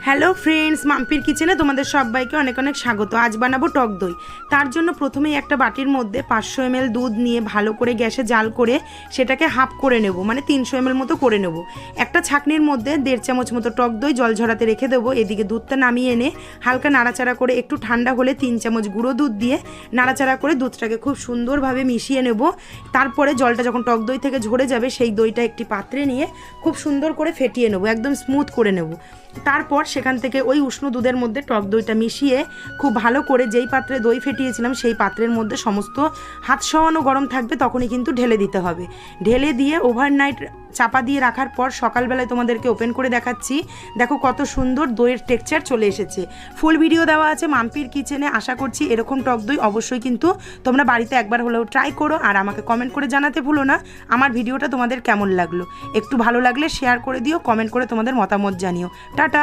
Hello friends, মাম্পির কিচেনে তোমাদের সবাইকে অনেক অনেক স্বাগত। আজ বানাবো টক দই। তার জন্য প্রথমেই একটা বাটির মধ্যে 500 ml দুধ নিয়ে ভালো করে গ্যাসে জাল করে সেটাকে হাফ করে নেব, মানে 300 ml মতো করে নেব। একটা ছাঁকনির মধ্যে 1.5 চামচ মতো টক দই জল ঝরাতে রেখে দেবো। এদিকে দুধটা নামিয়ে এনে হালকা নাড়াচাড়া করে একটু ঠান্ডা হলে 3 চামচ গুঁড়ো দুধ দিয়ে নাড়াচাড়া করে দুধটাকে খুব সুন্দরভাবে মিশিয়ে নেব। তারপরে জলটা যখন টক দই থেকে ঝরে যাবে সেই দইটা একটি পাত্রে নিয়ে খুব সুন্দর করে ফেটিয়ে নেব, একদম স্মুথ করে নেব। তারপর সেখান থেকে ওই উষ্ণ দুধের মধ্যে টক দইটা মিশিয়ে খুব ভালো করে যেই পাত্রে দই ফেটিয়েছিলাম সেই পাত্রের মধ্যে সমস্ত হাত সমানো গরম থাকবে তখনই কিন্তু ঢেলে দিতে হবে। ঢেলে দিয়ে ওভারনাইট চাপা দিয়ে রাখার পর সকালবেলায় তোমাদেরকে ওপেন করে দেখাচ্ছি। দেখো কত সুন্দর দইয়ের টেক্সচার চলে এসেছে। ফুল ভিডিও দেওয়া আছে মাম্পির কিচেনে। আশা করছি এরকম টক দই অবশ্যই কিন্তু তোমরা বাড়িতে একবার হলেও ট্রাই করো, আর আমাকে কমেন্ট করে জানাতে ভুলো না আমার ভিডিওটা তোমাদের কেমন লাগলো। একটু ভালো লাগলে শেয়ার করে দিও, কমেন্ট করে তোমাদের মতামত জানিও। টাটা।